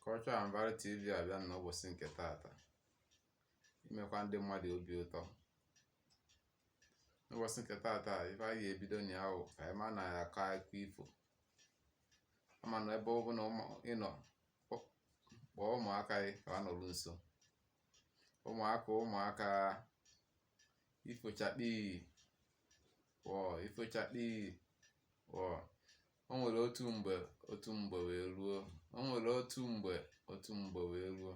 Culture and Value TV abịa n'ụbọchị nke taata imekwa ndị mmadụ obi ụtọ. N'ụbọchị nke taata ife anyị ga-ebido na ya wụ ka anyị ma na ya akọ akụkọ ifo. Ama na ebe ọ bụ na ịnọ kpọọ ụmụaka gị ka ha nọrụ nso. Ụmụaka ifochakpi ifochakpi o nwere otu mgbe wee ruo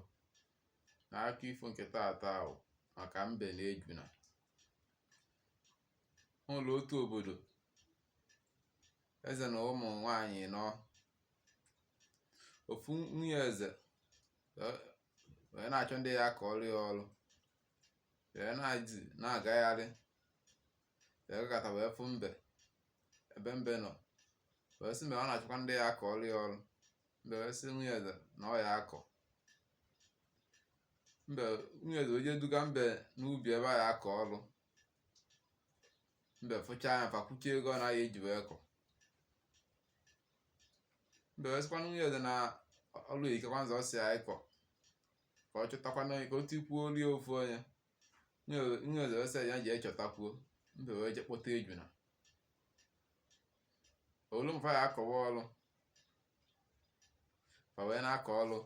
na akụkọ ifo nke taata ahụ maka mbe na ejuna. O nwere otu obodo, eze na ụmụ nwanyị nọ. Ofu nwunye eze wee na-achọ ndị ya kọọrọ ya ọrụ, wee na-agagharị wee gata wee fụ mbe ebe mbe nọ, wee sị mbe ọ na-achọkwa ndị ya kọọrọ ya ọrụ. Mbe wee sị nwunye eze na ọ ya akọ. Nwunye eze wee jee duga mbe n'ubi ebe a ya akọ ọrụ. Mbe fụchaa anya fakwuchie ego ọ na-ya eji wee kọ. Mbe wee sịkwa nwunye eze na ọrụ ikekwa nzọ ọ si ya ịkọ ka ọ chọtakwana ka o tikwuo rie ofu onye. Nwunye eze wee sị ya ji echọtakwuo. Mbe wee je kpọta ejuna. Olu mfa ya akọwa ọrụ, fa wee na-akọ ọrụ.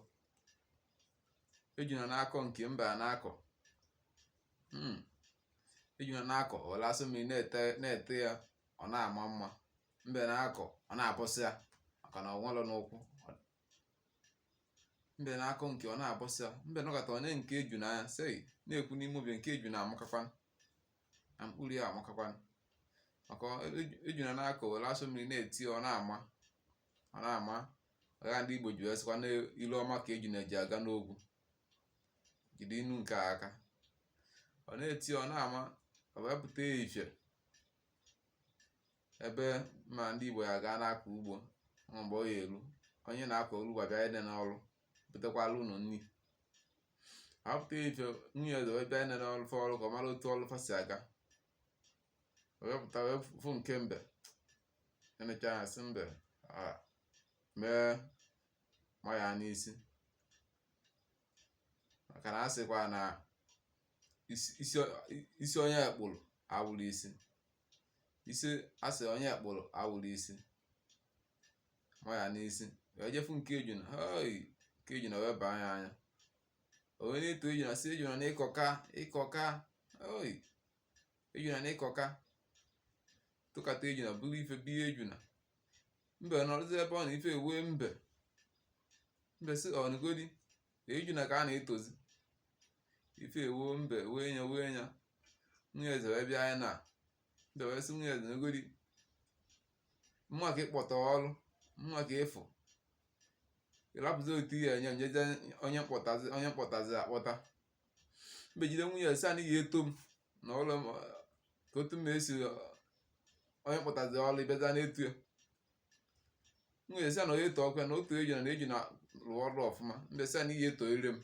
Ejuna na-akọ nke mbe a na-akọ. Ejuna na-akọ o lasị mmiri na-ete ya ọ na-ama mma. Mbe na-akọ ọ na-abọsị ya maka na ọ nwere n'ụkwụ. Mbe na-akọ nke ọ na-abọsị ya. Mbe nọkọta ọ na-nke ejuna anya sei na-ekwu n'ime obi nke ejuna amakakwan na mkpụrụ ya amakakwan. Maka ejuna na-akọ o lasị mmiri na-eti ọ na-ama ọgha ndị Igbo ji wee sịkwa na ilu ọma ka ejuna ji aga n'ogwu, jide inu nke aka. Ọ na-eti ọ na-ama, ọ wee pụta ifie ebe ma ndị Igbo ya gaa n'akọ ugbo. Mgbe ọ ya eru, onye na-akọ ugbo bịa ide n'ọrụ butekwala ụnụ nri. Apụta ifie, nwunye eze wee bịa ide n'ọrụ fa ọrụ ka ọ mara otu ọrụ fa si aga. Wee pụta wee fụ nke mbe. Enecha anya sị mbe mee ma ya n'isi, maka na a sịkwa na isi onye ekpụrụ awụrụ isi. Asị onye ekpụrụ awụrụ isi ma ya n'isi. Wee jefu nke ejuna. Nke ejuna wee baa ya anya. O wee na-eto ejuna sị ejuna na ịkọka ejuna na ịkọka. Tụkata ejuna buru ife biye ejuna. Mbe nọrọzi ebe ọ na ife ewee mbe. Mbe sị ọnụgodi ejuna ka a na-etozi. Ife ewuo mbe wee nya. Nwunye eze wee bịa anya na mbe wee sị nwunye eze n'ogodi mma ka ịkpọta ọrụ, mma ka ịfụ ịrapụzi otu ihe enye njeze onye mkpọtazi akpọta. Mbe jide nwunye eze sị anyị ga-eto m na ụlọ ka otu m esi onye mkpọtazi ọrụ ibeza na-etu ya. Nwunye eze sị na onye eto ọkụ ya na otu ejuna na ejuna rụọ ọrụ ọfụma. Mbe sị anyị ga-eto ire m.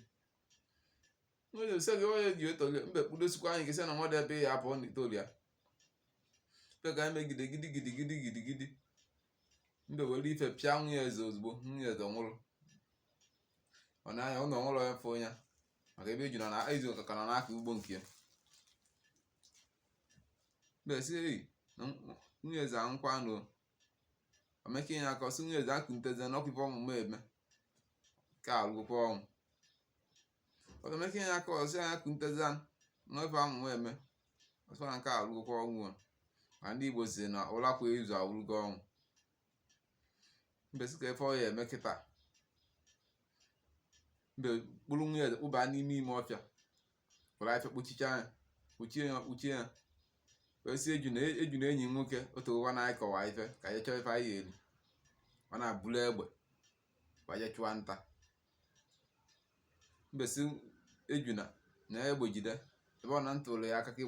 Nwunye eze sị gị onye ji eto ire. Mbe kpudosikwa anyị nke sị na mmadụ ebe ya apụọ na itoolu ya. Mbe ga eme gidigidi. Mbe were ife pịa nwunye eze ozugbo. Nwunye eze nwụrụ. Ọ na-anya ụlọ nwụrụ ya fụ ya maka ebe ejuna na ezu ka na n'aka ugbo nke ya. Mbe sị na nwunye eze anwụkwa nụ. Omeke ya aka ọsị nwunye eze akụnteze na ọkwa ife ọmụmụ eme ka alụgokwa ọnwụ. Omeke ya aka ọsị ya akụnteze na ife ọmụmụ eme ọsọ na nke alụgokwa ọnwụ. Ma ndị Igbo si na ụlakwa izu awụrụgo ọnwụ. Mbe sị ka ife ọ ya eme kịta. Mbe kpụrụ nwunye eze kpụba n'ime ọfịa were ife kpuchie ya. Wee sị ejuna enyi nwoke otogokwa na anyị kọwa ife ka anyị chọọ ife anyị eri. Ọ na-abụrụ egbe waje chụwa nta. Mbe sị ejuna na egbe jide ebe ọ na ntụrụ ya aka ka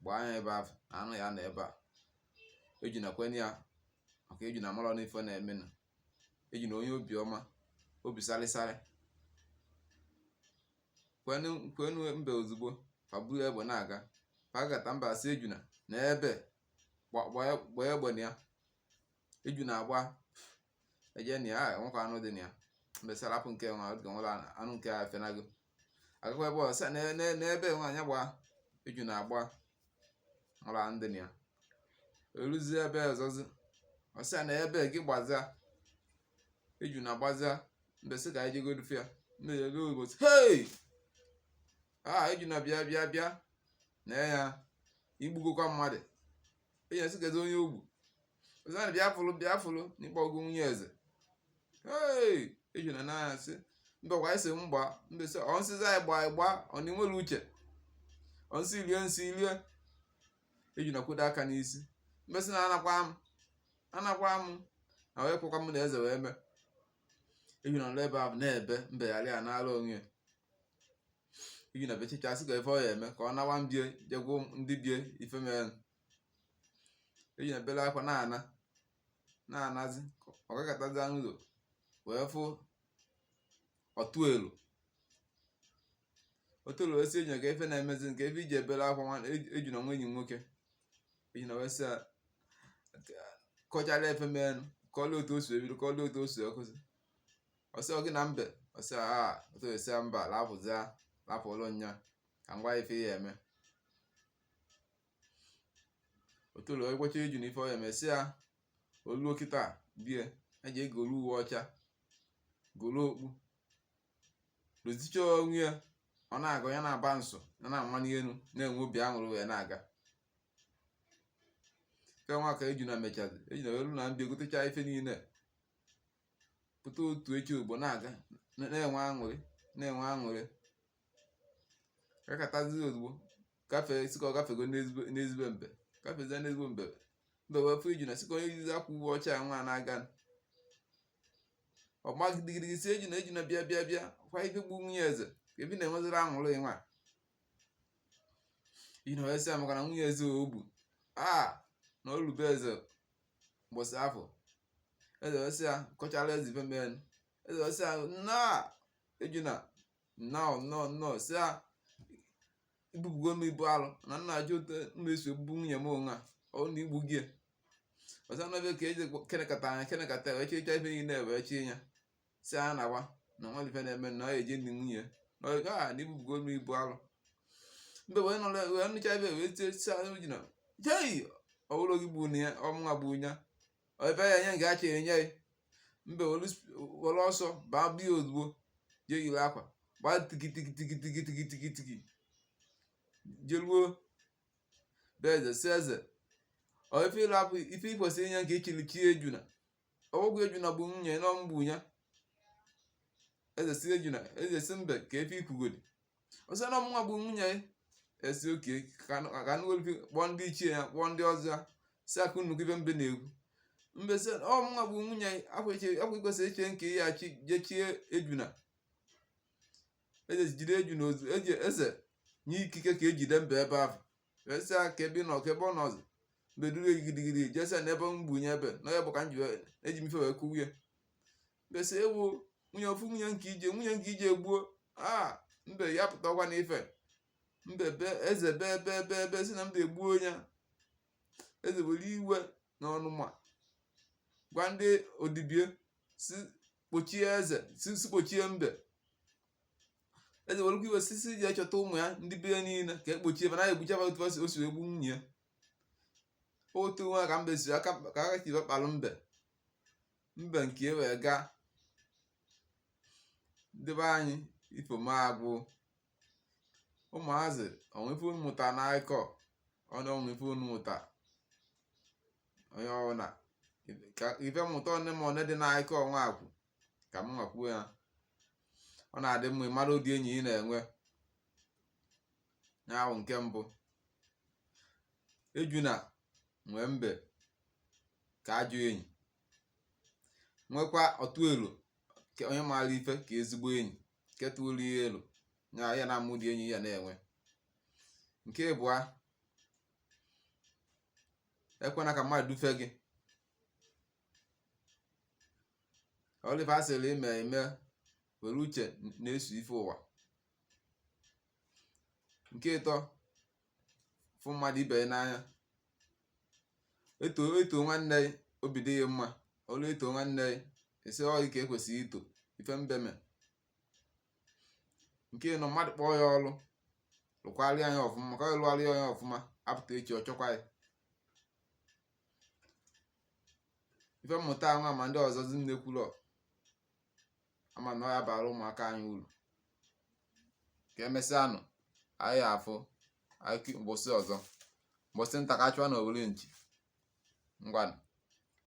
gbaa anya ebe ahụ na anụ ya na ebe a. Ejuna kwenye ya maka ejuna amarọ n'ife na-eme na. Ejuna onye obi ọma, obi salịsalị. Kwenu mbe ozugbo fa buru egbe na-aga. Fa gata mba sị ejuna na ebe gbaa egbe na ya. Ejuna agba eje na ya nwekwa anụ dị na ya. mbe sarapụ nke nwa ọ nwere anụ nke a fenago agakwa ebe ọsa n'ebe nwaanyị gba eju na-agba ọla ndị na ya eruzie ebe ọzọzi ọsa na ebe gị gbaza eju na-agbaza mbe sị ka anyị jegodufe ya mbe ego obosi hei eju na bịa na ya igbugokwa mmadụ enye sị kedu onye ogbu ọzọ bịa fụlụ n'ikpe ọgụ nwunye eze eju na n'anya sị mbe kwa isi mgba mbe sị ọnsịza ịgba ọ na-enwere uche ọnsị rie eju na kwụdo aka n'isi mbe sị na anakwa m na wee kwụkwa m na eze wee mee eju na ebe ahụ na-ebe mbe ghara ya n'ala onwe eju na bechichasị ka ife ọ ya eme ka ọ nawa mbie jegwuo ndị bie ife mere eju na bele akwa na-anazi ọ gakọtazi n'ụlọ wee fụ ọtụelu wee sị eju na ka ife na-emezi nke ife iji ebere akwa nwa eju na nwa enyi nwoke eju na wee sị kọchara efe mere kọla otu o si ebido kọla otu o si ọkụzi ọsị ọ gị na mbe ọsị otu esi mba lapụlụ nya ka ngwa ife ya eme otolo ekwecha eju na ife ọ ya eme sị ya oluo kịta bie eji egolu uwe ọcha golu okpu dozicha onwe ya ọ na-aga ya na-aba nso ya na-amani elu na-enwe obi aṅụrị wee na-aga ke nwa ka eju na mechazi eju na elu na mbia gotecha ife niile pụta otu echi ogbo na-aga na-enwe aṅụrị kakatazi ozugbo gafee sika ọ gafego n'ezigbo mbe gafezie n'ezigbo mbe wee fụ eju na sika onye yizi akwa uwe ọcha nwa na-aga ọgba gidigidi si eju na bịa kwa ife gbu nwunye eze ka ebi na-enweziri aṅụrị nwa eju na wee sị ya maka na nwunye eze ogbu na olube eze mgbọsị afọ eze wee sị ya kọchara eze ife mere eze wee sị ya eju na nnọọ sị ya ibubugo m ibu alụ na nna ajọ ote mmeso ebubu nwunye m onwe ọ na igbu gị ọzọ n'ebe ka eji kenekata wee chịcha ife niile wee chi ya si a na-agwa na nwa ife na-eme na ọ eje ndị nwunye na ibubugo m ibu alụ mbe wee nụcha ife wee tie si eju na jei ọbụrụ gị bụ ya ọmụnwa bụ nya ebe ya nye nga acha enye ya mbe were ọsọ baa biya ozugbo jee yiri akwa gbaa tikitikitikitikitikitiki jeruo be eze si eze ife ịrapụ ife ikwesịrị inye nke ichilichi eju na ọgwụgwụ eju na bụ nwunye na ọmgbu ya eze si eju na eze si mbe ka efe ikwugodi ọsọ na ọmụnwa bụ nwunye esi oke ka nụgolife kpọọ ndị ichie ya kpọọ ndị ọzọ ya si akụ nnukwu ife mbe na-egwu mbe si ọmụnwa bụ nwunye akwa ikwesịrị iche nke ya jechie eju na eze jide eju na ozu eze nye ikike ka ejide mbe ebe ahụ esi aka ebe nọ ka ebe ọ nọzi mbe duru gidigidi jesi n'ebe mgbunye ebe na ya bụ ka eji m ife wee kwuwie mbe si ewu nwunye nke ije gbuo mbe ya pụta ọgwa na ife mbe eze ebe si na mbe egbuo ya eze were iwe na ọnụma gwa ndị odibie si kpochie eze si kpochie mbe eze welukwa iwe sisi ji echọta ụmụ ya ndị be ya niile ka ekpochie mana ya egbuchaba otu o si egbu nwunye ya otu nwa ka mbe siri ka aka chibe kpalụ mbe nke wee gaa debe anyị ifo magwụ ụmụazị onwefe unu mụta na akụkọ onwefe unu mụta onye ọbụla ka ife mụta one dị na akụkọ ọnwa akwụ ka m nwakwuo ya ọ na-adị mma mara ụdị enyi ị na-enwe ahụ nke mbụ eju na nwee mbe ka ajọ enyi nwekwa ọtụelu ka onye maara ife ka ezigbo enyi nke tụrụ ihe elu ya na amụ dị enyi ya na-enwe nke abụọ ekwena ka mmadụ dufe gị olive asịrị ime were uche na-eso ife ụwa nke ịtọ fụ mmadụ ibe ya n'anya eto nwanne ya obi dị ya mma ọrụ eto nwanne ya esi ọyị ka ekwesịghị ito ife mbeme nke nọ mmadụ kpọọ ya ọlụ lụkwalị anya ọfụma maka ọ lụalị anya ọfụma apụta echi ọ chọkwa ya ife mmụta nwa ma ndị ọzọzi nnekwulọ ama na ọ ya bara ụmụaka anyị uru ka emesịanụ anyị afụ mbọsị ọzọ mbọsị nta ka achụwa na owere nchi ngwanụ